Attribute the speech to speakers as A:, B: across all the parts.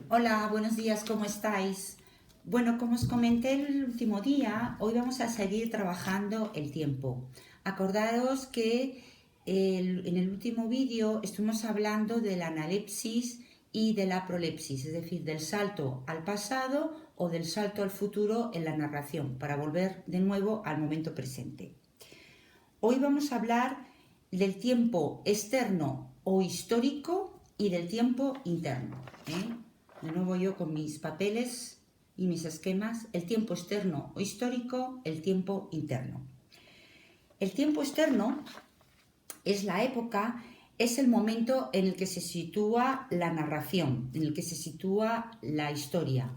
A: Hola, buenos días, ¿cómo estáis? Bueno, como os comenté el último día, hoy vamos a seguir trabajando el tiempo. Acordaros que en el último vídeo estuvimos hablando de la analepsis y de la prolepsis, es decir, del salto al pasado o del salto al futuro en la narración, para volver de nuevo al momento presente. Hoy vamos a hablar del tiempo externo o histórico y del tiempo interno. De nuevo yo con mis papeles y mis esquemas, el tiempo externo o histórico, el tiempo interno. El tiempo externo es la época, es el momento en el que se sitúa la narración, en el que se sitúa la historia.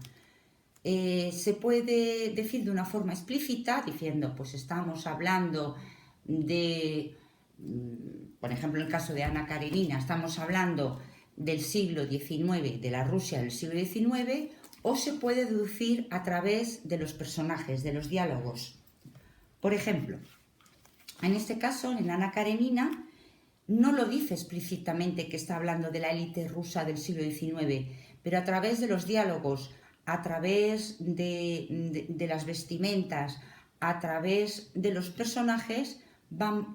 A: Se puede decir de una forma explícita, diciendo, pues estamos hablando de, por ejemplo, en el caso de Ana Karenina, estamos hablando del siglo XIX, de la Rusia del siglo XIX, o se puede deducir a través de los personajes, de los diálogos. Por ejemplo, en este caso, en Ana Karenina, no lo dice explícitamente que está hablando de la élite rusa del siglo XIX, pero a través de los diálogos, a través de las vestimentas, a través de los personajes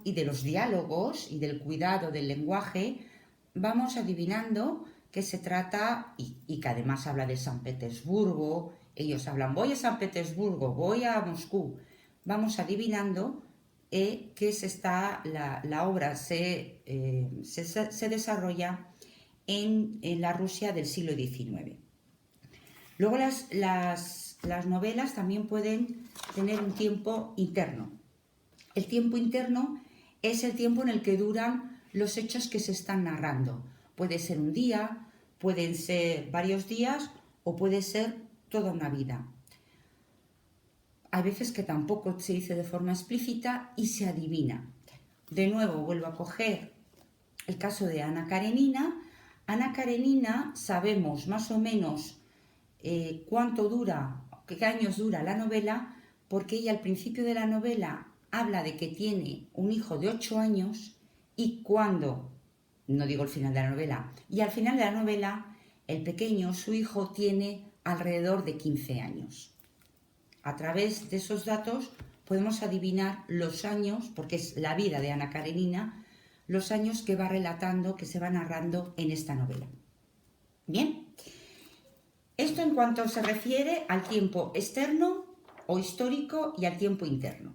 A: y de los diálogos y del cuidado del lenguaje, vamos adivinando que se trata, y que además habla de San Petersburgo, ellos hablan, voy a San Petersburgo, voy a Moscú, vamos adivinando que la obra se desarrolla en la Rusia del siglo XIX. Luego las novelas también pueden tener un tiempo interno. El tiempo interno es el tiempo en el que duran los hechos que se están narrando. Puede ser un día, pueden ser varios días o puede ser toda una vida. Hay veces que tampoco se dice de forma explícita y se adivina. De nuevo vuelvo a coger el caso de Ana Karenina. Ana Karenina sabemos más o menos cuánto dura, qué años dura la novela, porque ella al principio de la novela habla de que tiene un hijo de 8 años y cuando, no digo el final de la novela, y al final de la novela el pequeño, su hijo, tiene alrededor de 15 años. A través de esos datos podemos adivinar los años, porque es la vida de Ana Karenina, los años que va relatando, que se va narrando en esta novela. Bien, esto en cuanto se refiere al tiempo externo o histórico y al tiempo interno.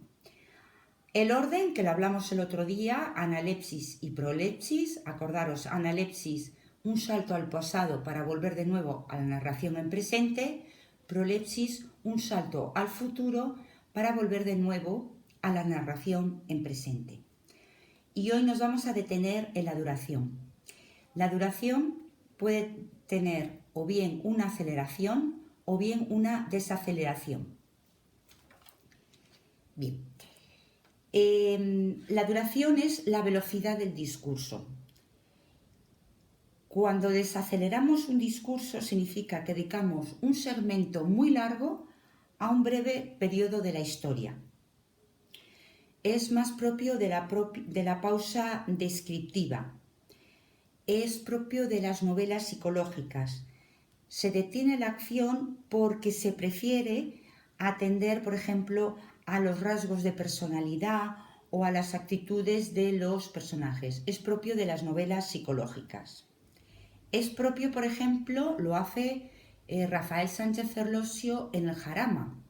A: El orden, que lo hablamos el otro día, analepsis y prolepsis, acordaros, analepsis, un salto al pasado para volver de nuevo a la narración en presente, prolepsis, un salto al futuro para volver de nuevo a la narración en presente. Y hoy nos vamos a detener en la duración. La duración puede tener o bien una aceleración o bien una desaceleración. Bien. La duración es la velocidad del discurso. Cuando desaceleramos un discurso significa que dedicamos un segmento muy largo a un breve periodo de la historia. Es más propio de la pausa descriptiva. Es propio de las novelas psicológicas. Se detiene la acción porque se prefiere atender, por ejemplo, a los rasgos de personalidad o a las actitudes de los personajes. Es propio de las novelas psicológicas. Es propio, por ejemplo, lo hace Rafael Sánchez Ferlosio en El Jarama.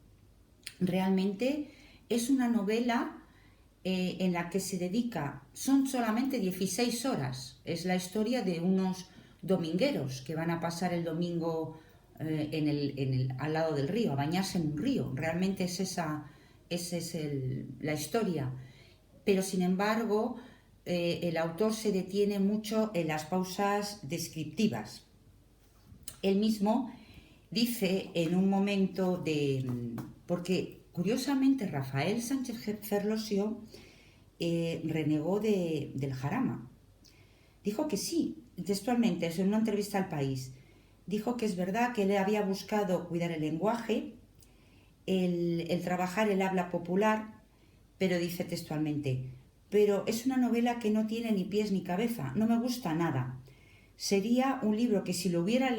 A: Realmente es una novela en la que se dedica, son solamente 16 horas. Es la historia de unos domingueros que van a pasar el domingo al lado del río, a bañarse en un río. Realmente esa es la historia. Pero sin embargo, el autor se detiene mucho en las pausas descriptivas. Él mismo dice en un momento porque curiosamente Rafael Sánchez Ferlosio renegó del Jarama. Dijo que sí, textualmente, en una entrevista al País, dijo que es verdad que él había buscado cuidar el lenguaje, el trabajar el habla popular, pero dice textualmente, pero es una novela que no tiene ni pies ni cabeza, no me gusta nada. Sería un libro que si lo hubiera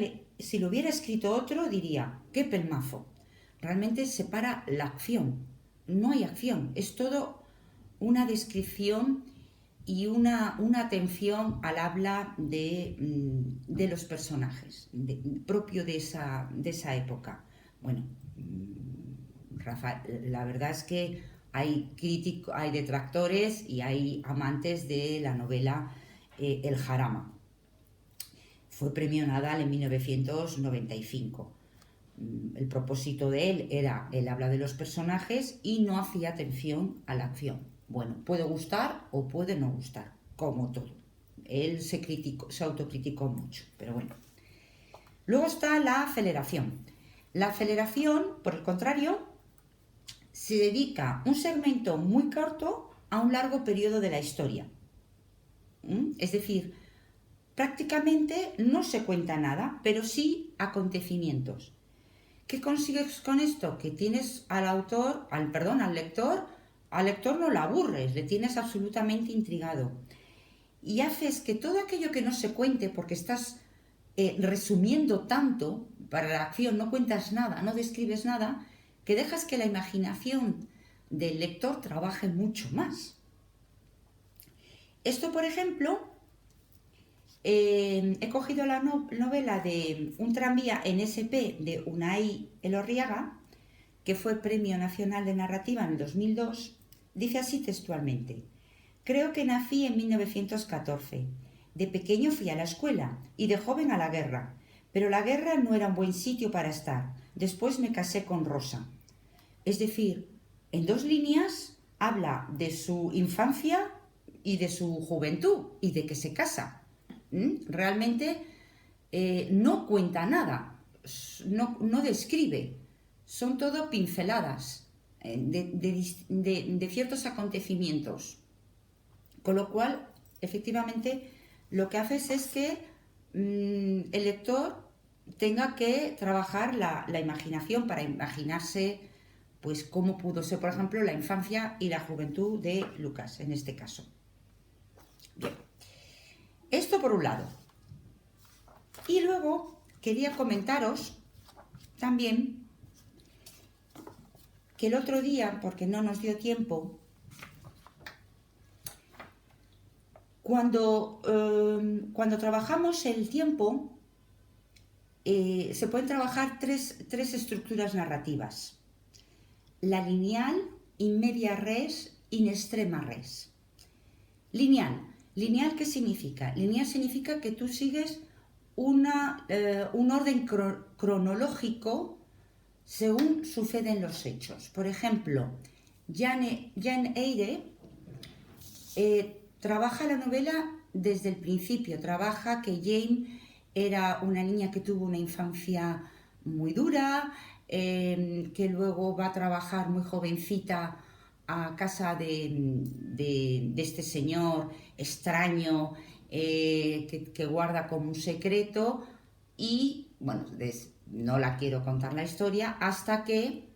A: escrito otro diría, qué pelmazo. Realmente separa la acción, no hay acción, es todo una descripción y una atención al habla de los personajes, propio de esa época. Bueno, Rafa, la verdad es que hay detractores y hay amantes de la novela El Jarama. Fue premio Nadal en 1995. El propósito de él era el habla de los personajes y no hacía atención a la acción. Bueno, puede gustar o puede no gustar, como todo. Él se autocriticó mucho, pero bueno. Luego está la aceleración. La aceleración, por el contrario, se dedica un segmento muy corto a un largo periodo de la historia. Es decir, prácticamente no se cuenta nada, pero sí acontecimientos. ¿Qué consigues con esto? Que tienes al lector no lo aburres, le tienes absolutamente intrigado. Y haces que todo aquello que no se cuente, porque estás resumiendo tanto, para la acción no cuentas nada, no describes nada, que dejas que la imaginación del lector trabaje mucho más. Esto, por ejemplo, he cogido la novela de Un tranvía en SP de Unai Elorriaga, que fue Premio Nacional de Narrativa en el 2002. Dice así textualmente: creo que nací en 1914. De pequeño fui a la escuela y de joven a la guerra, pero la guerra no era un buen sitio para estar. Después me casé con Rosa. Es decir, en 2 líneas habla de su infancia y de su juventud y de que se casa. Realmente no cuenta nada, no describe, son todo pinceladas de ciertos acontecimientos. Con lo cual, efectivamente, lo que haces es que el lector tenga que trabajar la imaginación para imaginarse pues cómo pudo ser, por ejemplo, la infancia y la juventud de Lucas, en este caso. Bien, esto por un lado. Y luego quería comentaros también que el otro día, porque no nos dio tiempo, cuando trabajamos el tiempo, se pueden trabajar tres estructuras narrativas: la lineal, in media res, in extrema res. Lineal. ¿Lineal qué significa? Lineal significa que tú sigues un orden cronológico según suceden los hechos. Por ejemplo, Jane Eyre trabaja la novela desde el principio. Trabaja que Jane era una niña que tuvo una infancia muy dura, que luego va a trabajar muy jovencita a casa de este señor extraño que guarda como un secreto y, bueno, no la quiero contar la historia, hasta que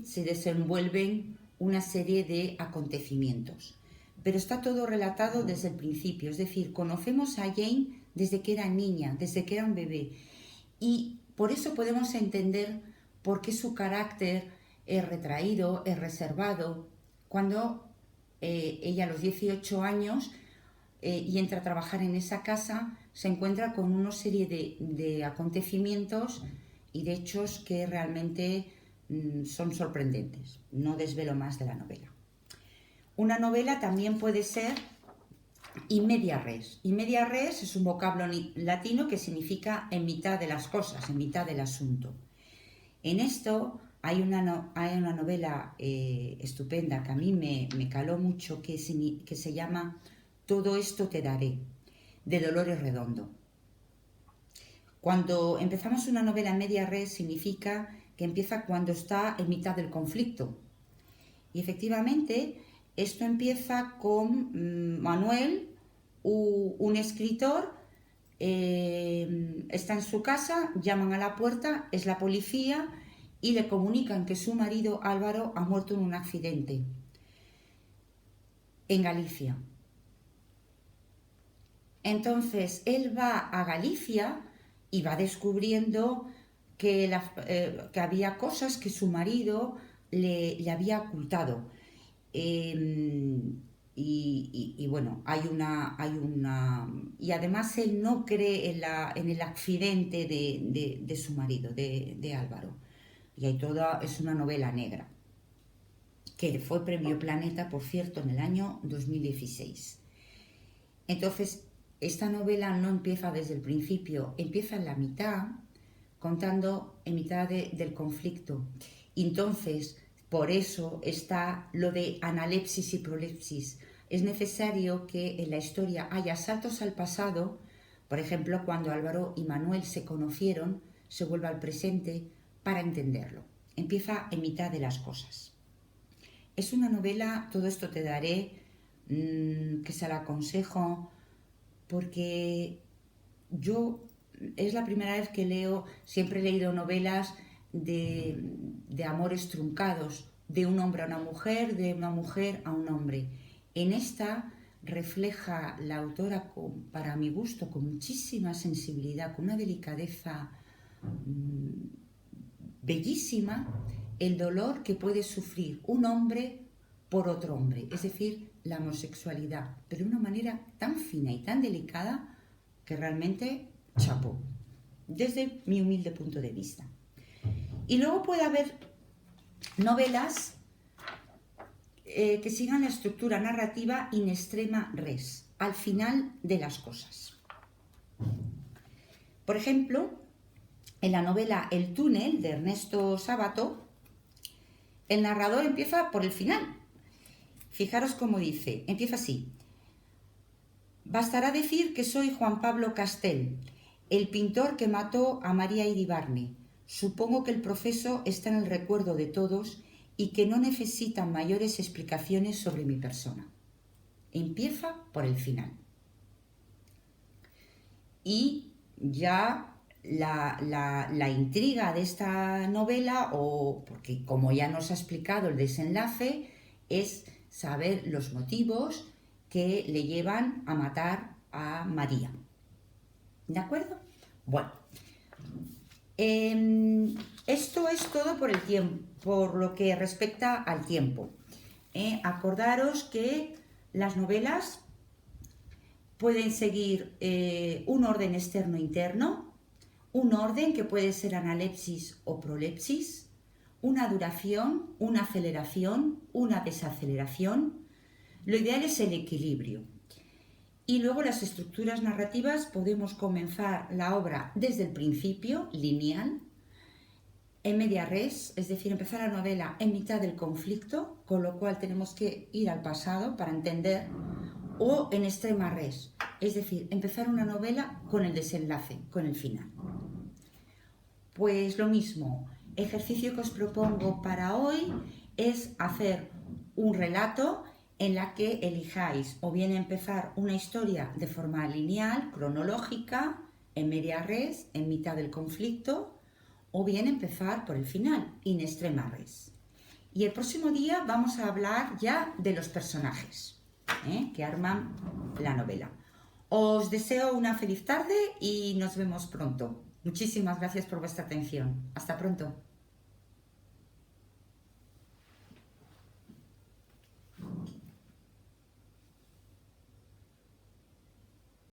A: se desenvuelven una serie de acontecimientos. Pero está todo relatado desde el principio, es decir, conocemos a Jane desde que era niña, desde que era un bebé. Y por eso podemos entender por qué su carácter es retraído, es reservado. Cuando ella a los 18 años y entra a trabajar en esa casa, se encuentra con una serie de acontecimientos y de hechos que realmente son sorprendentes. No desvelo más de la novela. Una novela también puede ser in media res. In media res es un vocablo latino que significa en mitad de las cosas, en mitad del asunto. En esto hay una novela estupenda que a mí me caló mucho, que se llama Todo esto te daré, de Dolores Redondo. Cuando empezamos una novela en media res significa que empieza cuando está en mitad del conflicto. Y efectivamente esto empieza con Manuel, un escritor está en su casa, llaman a la puerta, es la policía y le comunican que su marido Álvaro ha muerto en un accidente en Galicia. Entonces él va a Galicia y va descubriendo que había cosas que su marido le había ocultado. Bueno, y además él no cree en el accidente de su marido, de Álvaro. Y hay es una novela negra, que fue Premio Planeta, por cierto, en el año 2016. Entonces, esta novela no empieza desde el principio, empieza en la mitad, contando en mitad del conflicto. Y entonces, por eso está lo de analepsis y prolepsis. Es necesario que en la historia haya saltos al pasado, por ejemplo, cuando Álvaro y Manuel se conocieron, se vuelve al presente para entenderlo. Empieza en mitad de las cosas. Es una novela, todo esto te daré, que se la aconsejo, porque yo es la primera vez que leo, siempre he leído novelas de amores truncados, de un hombre a una mujer, de una mujer a un hombre. En esta refleja la autora, para mi gusto, con muchísima sensibilidad, con una delicadeza bellísima, el dolor que puede sufrir un hombre por otro hombre, es decir, la homosexualidad, pero de una manera tan fina y tan delicada que realmente chapó, desde mi humilde punto de vista. Y luego puede haber novelas que sigan la estructura narrativa in extrema res, al final de las cosas. Por ejemplo, en la novela El túnel, de Ernesto Sábato, el narrador empieza por el final. Fijaros cómo dice, empieza así. Bastará decir que soy Juan Pablo Castel, el pintor que mató a María Iribarne. Supongo que el proceso está en el recuerdo de todos y que no necesitan mayores explicaciones sobre mi persona. Empieza por el final. Y ya la intriga de esta novela, porque como ya nos ha explicado el desenlace, es saber los motivos que le llevan a matar a María. ¿De acuerdo? Bueno, esto es todo por el tiempo, por lo que respecta al tiempo. Acordaros que las novelas pueden seguir un orden externo-interno, un orden que puede ser analepsis o prolepsis, una duración, una aceleración, una desaceleración. Lo ideal es el equilibrio. Y luego las estructuras narrativas, podemos comenzar la obra desde el principio, lineal, en media res, es decir, empezar la novela en mitad del conflicto, con lo cual tenemos que ir al pasado para entender, o en extrema res, es decir, empezar una novela con el desenlace, con el final. Pues lo mismo, ejercicio que os propongo para hoy es hacer un relato en la que elijáis o bien empezar una historia de forma lineal, cronológica, en media res, en mitad del conflicto, o bien empezar por el final, in extrema res. Y el próximo día vamos a hablar ya de los personajes que arman la novela. Os deseo una feliz tarde y nos vemos pronto. Muchísimas gracias por vuestra atención. Hasta pronto.